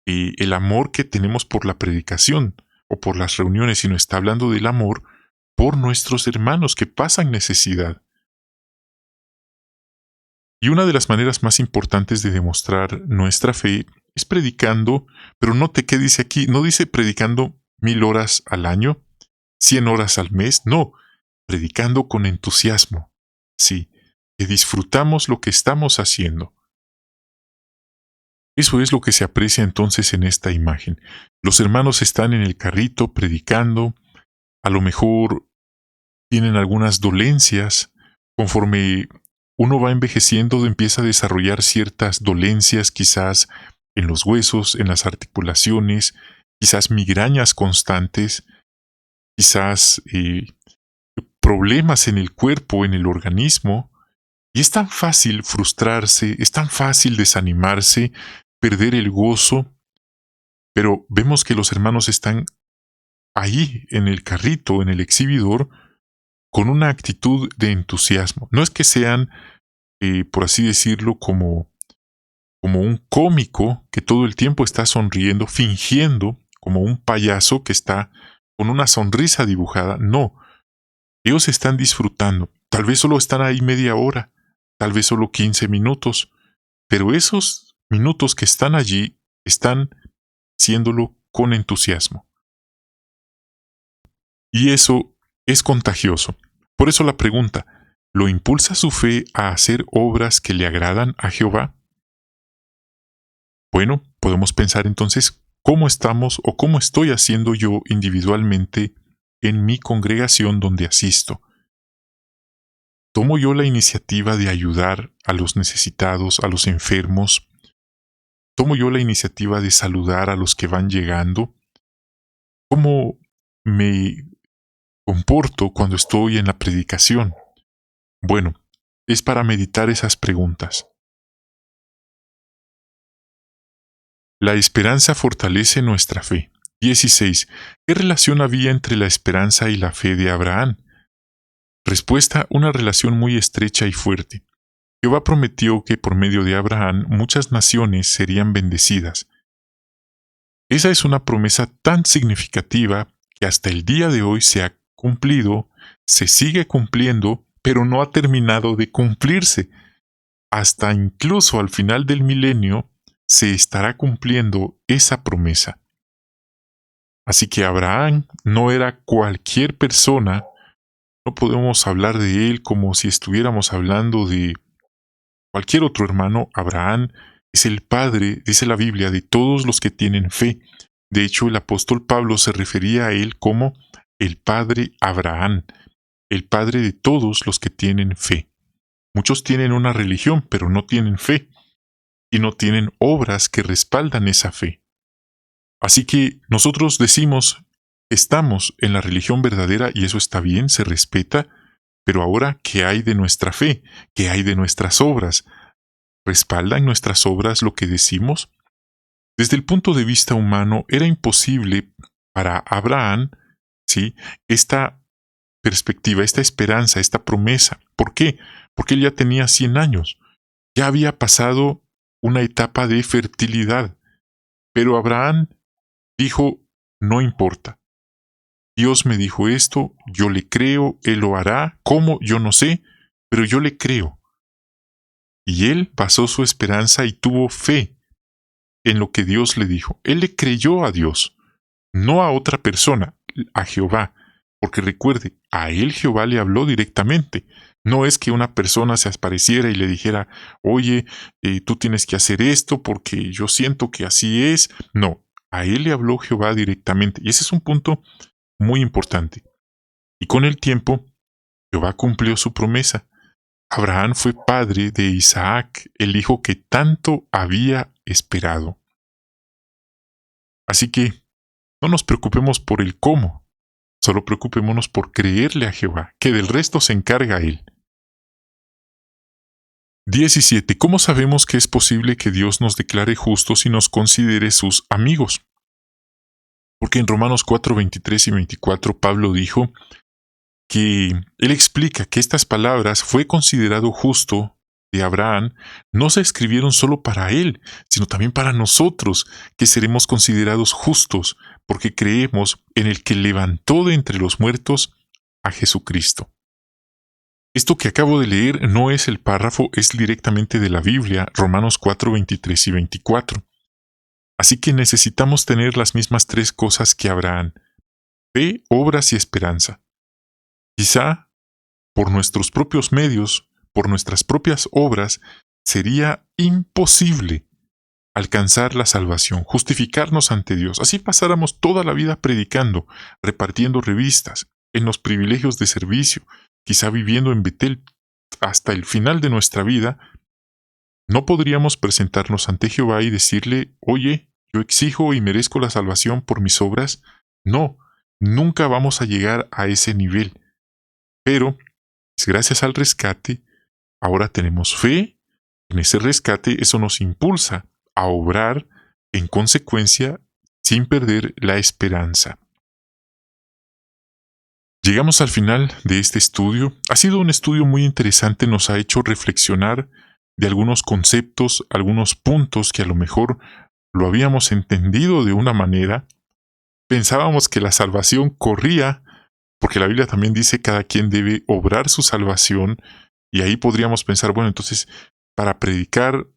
el amor que tenemos por la predicación o por las reuniones, sino está hablando del amor por nuestros hermanos que pasan necesidad. Y una de las maneras más importantes de demostrar nuestra fe es predicando, pero note que dice aquí, no dice predicando 1000 horas al año, 100 horas al mes, no, predicando con entusiasmo, sí, que disfrutamos lo que estamos haciendo. Eso es lo que se aprecia entonces en esta imagen. Los hermanos están en el carrito predicando, a lo mejor tienen algunas dolencias, conforme uno va envejeciendo empieza a desarrollar ciertas dolencias, quizás en los huesos, en las articulaciones, quizás migrañas constantes, quizás problemas en el cuerpo, en el organismo, y es tan fácil frustrarse, es tan fácil desanimarse, perder el gozo, pero vemos que los hermanos están ahí en el carrito, en el exhibidor, con una actitud de entusiasmo. No es que sean, por así decirlo, como un cómico que todo el tiempo está sonriendo, fingiendo, como un payaso que está con una sonrisa dibujada. No, ellos están disfrutando. Tal vez solo están ahí media hora, tal vez solo 15 minutos, pero esos minutos que están allí están haciéndolo con entusiasmo. Y eso es contagioso. Por eso la pregunta, ¿lo impulsa su fe a hacer obras que le agradan a Jehová? Bueno, podemos pensar entonces cómo estamos o cómo estoy haciendo yo individualmente en mi congregación donde asisto. ¿Tomo yo la iniciativa de ayudar a los necesitados, a los enfermos? ¿Tomo yo la iniciativa de saludar a los que van llegando? ¿Cómo me comporto cuando estoy en la predicación? Bueno, es para meditar esas preguntas. La esperanza fortalece nuestra fe. 16. ¿Qué relación había entre la esperanza y la fe de Abraham? Respuesta: una relación muy estrecha y fuerte. Jehová prometió que por medio de Abraham muchas naciones serían bendecidas. Esa es una promesa tan significativa que hasta el día de hoy se ha cumplido, se sigue cumpliendo, pero no ha terminado de cumplirse. Hasta incluso al final del milenio se estará cumpliendo esa promesa. Así que Abraham no era cualquier persona, no podemos hablar de él como si estuviéramos hablando de cualquier otro hermano. Abraham es el padre, dice la Biblia, de todos los que tienen fe. De hecho, el apóstol Pablo se refería a él como el padre Abraham, el padre de todos los que tienen fe. Muchos tienen una religión, pero no tienen fe, y no tienen obras que respaldan esa fe. Así que nosotros decimos, estamos en la religión verdadera y eso está bien, se respeta, pero ahora, ¿qué hay de nuestra fe? ¿Qué hay de nuestras obras? ¿Respaldan nuestras obras lo que decimos? Desde el punto de vista humano, era imposible para Abraham, ¿sí?, esta perspectiva, esta esperanza, esta promesa. ¿Por qué? Porque él ya tenía 100 años. Ya había pasado una etapa de fertilidad. Pero Abraham dijo, no importa. Dios me dijo esto, yo le creo, Él lo hará. ¿Cómo? Yo no sé, pero yo le creo. Y él basó su esperanza y tuvo fe en lo que Dios le dijo. Él le creyó a Dios, no a otra persona, a Jehová. Porque recuerde, a él Jehová le habló directamente. No es que una persona se apareciera y le dijera, oye, tú tienes que hacer esto porque yo siento que así es. No, a él le habló Jehová directamente. Y ese es un punto muy importante. Y con el tiempo, Jehová cumplió su promesa. Abraham fue padre de Isaac, el hijo que tanto había esperado. Así que no nos preocupemos por el cómo, solo preocupémonos por creerle a Jehová, que del resto se encarga Él. 17. ¿Cómo sabemos que es posible que Dios nos declare justos y nos considere sus amigos? Porque en Romanos 4, 23 y 24 Pablo dijo que él explica que estas palabras fue considerado justo de Abraham, no se escribieron solo para él, sino también para nosotros, que seremos considerados justos, porque creemos en el que levantó de entre los muertos a Jesucristo. Esto que acabo de leer no es el párrafo, es directamente de la Biblia, Romanos 4, 23 y 24. Así que necesitamos tener las mismas tres cosas que Abraham: fe, obras y esperanza. Quizá, por nuestros propios medios, por nuestras propias obras, sería imposible alcanzar la salvación, justificarnos ante Dios. Así pasáramos toda la vida predicando, repartiendo revistas, en los privilegios de servicio, quizá viviendo en Betel hasta el final de nuestra vida. No podríamos presentarnos ante Jehová y decirle: oye, yo exijo y merezco la salvación por mis obras. No, nunca vamos a llegar a ese nivel. Pero, gracias al rescate, ahora tenemos fe. En ese rescate, eso nos impulsa a obrar en consecuencia sin perder la esperanza. Llegamos al final de este estudio. Ha sido un estudio muy interesante, nos ha hecho reflexionar de algunos conceptos, algunos puntos que a lo mejor lo habíamos entendido de una manera. Pensábamos que la salvación corría, porque la Biblia también dice cada quien debe obrar su salvación, y ahí podríamos pensar, bueno, entonces para predicar,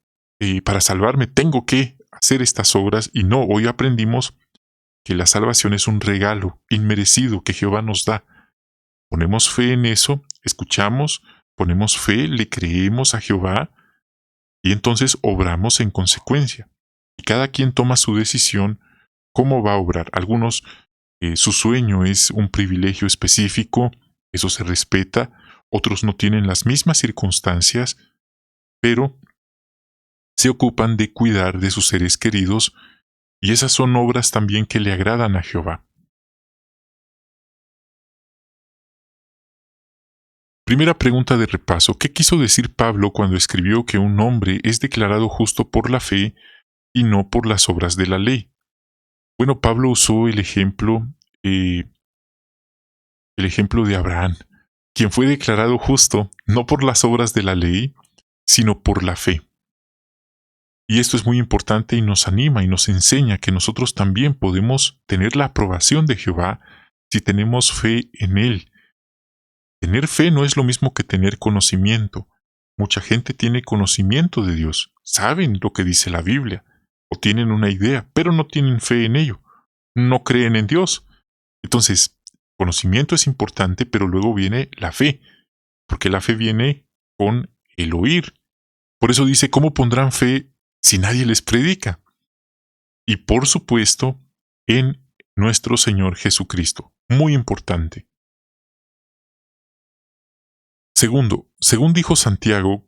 para salvarme, tengo que hacer estas obras, y no, hoy aprendimos que la salvación es un regalo inmerecido que Jehová nos da. Ponemos fe en eso, escuchamos, ponemos fe, le creemos a Jehová, y entonces obramos en consecuencia. Y cada quien toma su decisión cómo va a obrar. Algunos, su sueño es un privilegio específico, eso se respeta. Otros no tienen las mismas circunstancias, pero se ocupan de cuidar de sus seres queridos, y esas son obras también que le agradan a Jehová. Primera pregunta de repaso: ¿qué quiso decir Pablo cuando escribió que un hombre es declarado justo por la fe y no por las obras de la ley? Bueno, Pablo usó el ejemplo de Abraham, quien fue declarado justo no por las obras de la ley, sino por la fe. Y esto es muy importante y nos anima y nos enseña que nosotros también podemos tener la aprobación de Jehová si tenemos fe en Él. Tener fe no es lo mismo que tener conocimiento. Mucha gente tiene conocimiento de Dios, saben lo que dice la Biblia, o tienen una idea, pero no tienen fe en ello. No creen en Dios. Entonces, conocimiento es importante, pero luego viene la fe, porque la fe viene con el oír. Por eso dice: ¿cómo pondrán fe si nadie les predica? Y por supuesto, en nuestro Señor Jesucristo. Muy importante. Segundo, según dijo Santiago,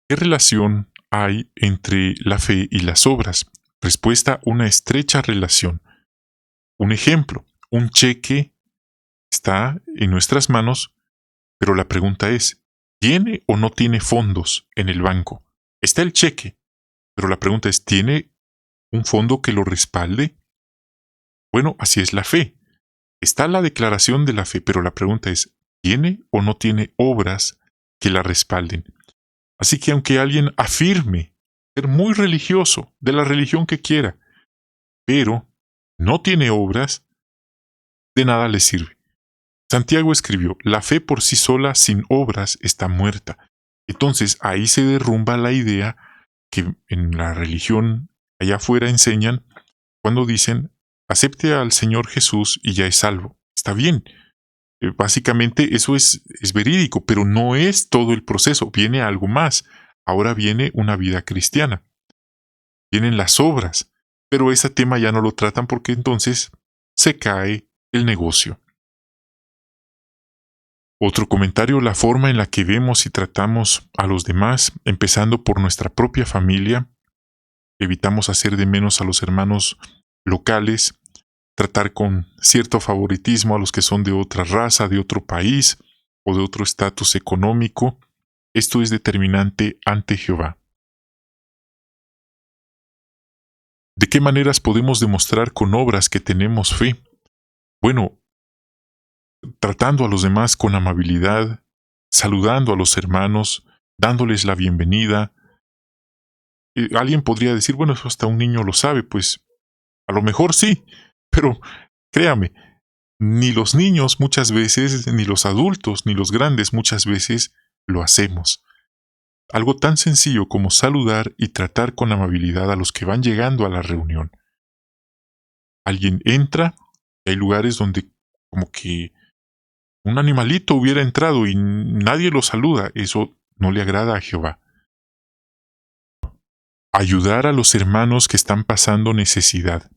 ¿qué relación hay entre la fe y las obras? Respuesta: una estrecha relación. Un ejemplo: un cheque está en nuestras manos, pero la pregunta es: ¿tiene o no tiene fondos en el banco? Está el cheque, pero la pregunta es: ¿tiene un fondo que lo respalde? Bueno, así es la fe. Está la declaración de la fe, pero la pregunta es: ¿tiene o no tiene obras que la respalden? Así que aunque alguien afirme ser muy religioso, de la religión que quiera, pero no tiene obras, de nada le sirve. Santiago escribió: la fe por sí sola sin obras está muerta. Entonces ahí se derrumba la idea que en la religión allá afuera enseñan cuando dicen: acepte al Señor Jesús y ya es salvo. Está bien. Básicamente eso es verídico, pero no es todo el proceso. Viene algo más. Ahora viene una vida cristiana. Vienen las obras, pero ese tema ya no lo tratan porque entonces se cae el negocio. Otro comentario: la forma en la que vemos y tratamos a los demás, empezando por nuestra propia familia. Evitamos hacer de menos a los hermanos locales, tratar con cierto favoritismo a los que son de otra raza, de otro país o de otro estatus económico. Esto es determinante ante Jehová. ¿De qué maneras podemos demostrar con obras que tenemos fe? Bueno, tratando a los demás con amabilidad, saludando a los hermanos, dándoles la bienvenida. Alguien podría decir, bueno, eso hasta un niño lo sabe, pues a lo mejor sí, pero créame, ni los niños muchas veces, ni los adultos, ni los grandes muchas veces lo hacemos. Algo tan sencillo como saludar y tratar con amabilidad a los que van llegando a la reunión. Alguien entra, y hay lugares donde como que un animalito hubiera entrado y nadie lo saluda. Eso no le agrada a Jehová. Ayudar a los hermanos que están pasando necesidad.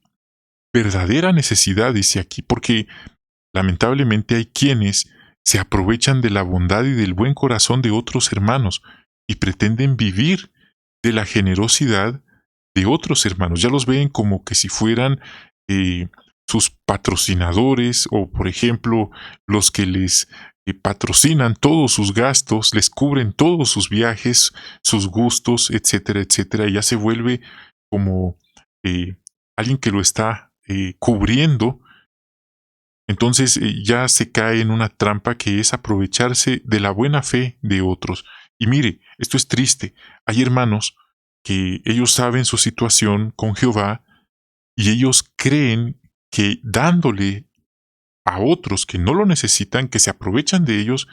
Verdadera necesidad, dice aquí, porque lamentablemente hay quienes se aprovechan de la bondad y del buen corazón de otros hermanos y pretenden vivir de la generosidad de otros hermanos. Ya los ven como que si fueran sus patrocinadores o, por ejemplo, los que les patrocinan todos sus gastos, les cubren todos sus viajes, sus gustos, etcétera, etcétera. Y ya se vuelve como alguien que lo está cubriendo. Entonces ya se cae en una trampa que es aprovecharse de la buena fe de otros. Y mire, esto es triste. Hay hermanos que ellos saben su situación con Jehová y ellos creen que dándole a otros que no lo necesitan, que se aprovechan de ellos,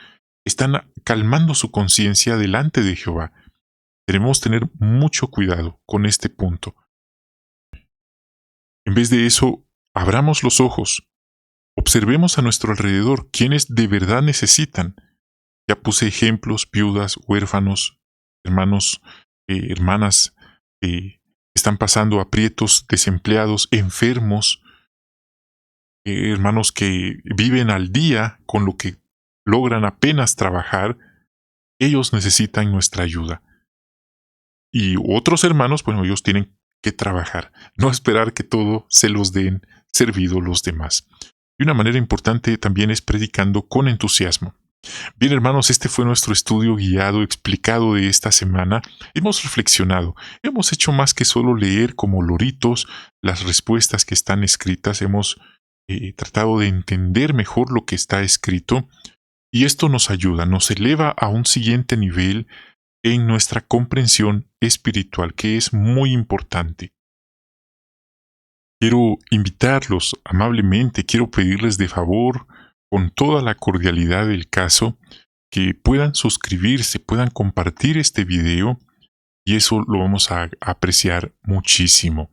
están calmando su conciencia delante de Jehová. Debemos tener mucho cuidado con este punto. En vez de eso, abramos los ojos. Observemos a nuestro alrededor quienes de verdad necesitan. Ya puse ejemplos, viudas, huérfanos, hermanos, hermanas, están pasando aprietos, desempleados, enfermos, hermanos que viven al día con lo que logran apenas trabajar. Ellos necesitan nuestra ayuda. Y otros hermanos, bueno, ellos tienen que trabajar, no esperar que todo se los den servido los demás. Y una manera importante también es predicando con entusiasmo. Bien, hermanos, este fue nuestro estudio guiado, explicado de esta semana. Hemos reflexionado, hemos hecho más que solo leer como loritos las respuestas que están escritas, hemos tratado de entender mejor lo que está escrito y esto nos ayuda, nos eleva a un siguiente nivel en nuestra comprensión espiritual, que es muy importante. Quiero invitarlos amablemente, quiero pedirles de favor, con toda la cordialidad del caso, que puedan suscribirse, puedan compartir este video y eso lo vamos a apreciar muchísimo.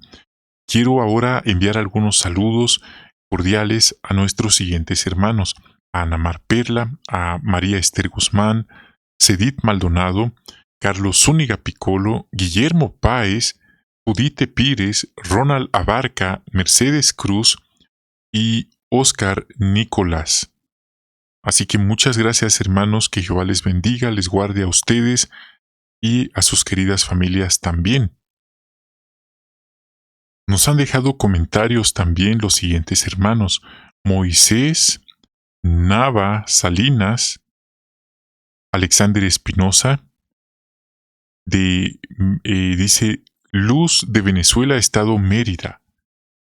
Quiero ahora enviar algunos saludos cordiales a nuestros siguientes hermanos, a Ana Mar Perla, a María Esther Guzmán, Cedit Maldonado, Carlos Zúñiga Piccolo, Guillermo Páez, Judite Pires, Ronald Abarca, Mercedes Cruz y Oscar Nicolás. Así que muchas gracias, hermanos, que Jehová les bendiga, les guarde a ustedes y a sus queridas familias también. Nos han dejado comentarios también los siguientes hermanos: Moisés, Nava Salinas, Alexander Espinosa, dice Luz de Venezuela, Estado Mérida,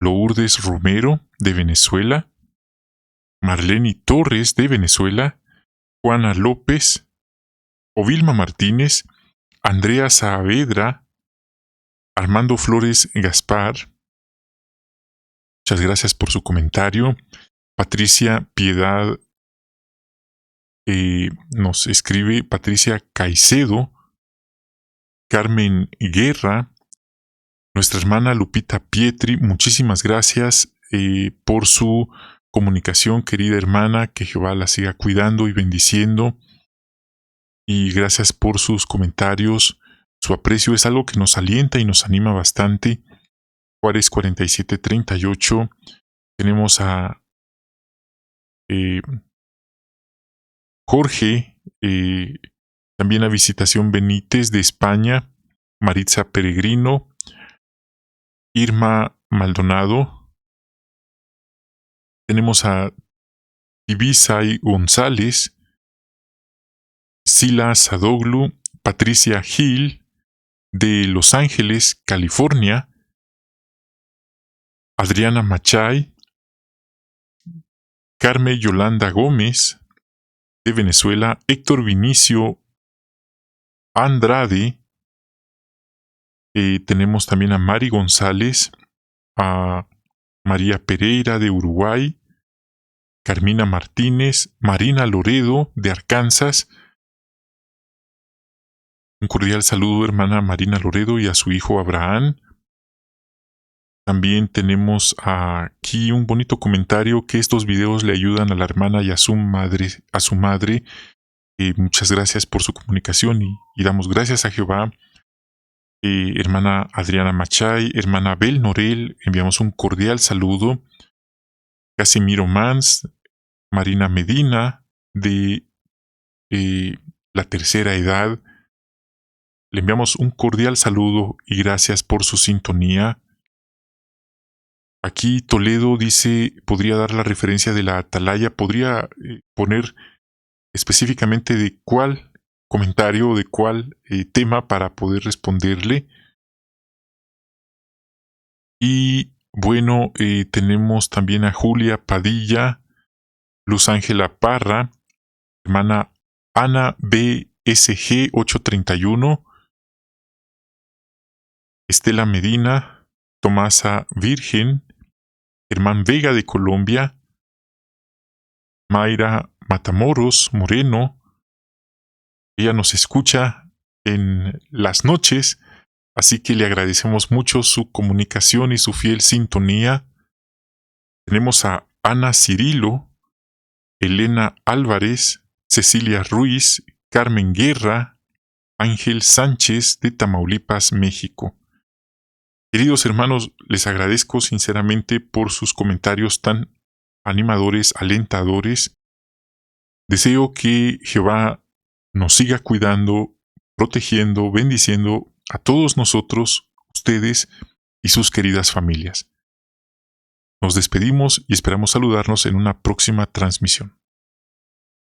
Lourdes Romero de Venezuela, Marlene Torres de Venezuela, Juana López, Ovilma Martínez, Andrea Saavedra, Armando Flores Gaspar. Muchas gracias por su comentario. Patricia Piedad nos escribe, Patricia Caicedo, Carmen Guerra, nuestra hermana Lupita Pietri. Muchísimas gracias por su comunicación, querida hermana, que Jehová la siga cuidando y bendiciendo. Y gracias por sus comentarios. Su aprecio es algo que nos alienta y nos anima bastante. Juárez 4738. Tenemos a Jorge, también a Visitación Benítez de España, Maritza Peregrino, Irma Maldonado, Tenemos a Ibisay González, Sila Sadoglu, Patricia Gil, de Los Ángeles, California, Adriana Machay, Carmen Yolanda Gómez, de Venezuela, Héctor Vinicio Andrade, tenemos también a Mari González, a María Pereira de Uruguay, Carmina Martínez, Marina Loredo de Arkansas. Un cordial saludo, hermana Marina Loredo, y a su hijo Abraham. También tenemos aquí un bonito comentario que estos videos le ayudan a la hermana y a su madre. Muchas gracias por su comunicación y damos gracias a Jehová. Hermana Adriana Machay, hermana Bel Norel, enviamos un cordial saludo. Casimiro Mans, Marina Medina, de la tercera edad. Le enviamos un cordial saludo y gracias por su sintonía. Aquí Toledo dice, podría dar la referencia de la atalaya, podría poner específicamente de cuál comentario o de cuál tema para poder responderle. Y bueno, tenemos también a Julia Padilla, Luz Ángela Parra, hermana Ana BSG 831, Estela Medina, Tomasa Virgen, Germán Vega de Colombia, Mayra Matamoros Moreno. Ella nos escucha en las noches, así que le agradecemos mucho su comunicación y su fiel sintonía. Tenemos a Ana Cirilo, Elena Álvarez, Cecilia Ruiz, Carmen Guerra, Ángel Sánchez de Tamaulipas, México. Queridos hermanos, les agradezco sinceramente por sus comentarios tan animadores, alentadores. Deseo que Jehová nos siga cuidando, protegiendo, bendiciendo a todos nosotros, ustedes y sus queridas familias. Nos despedimos y esperamos saludarnos en una próxima transmisión.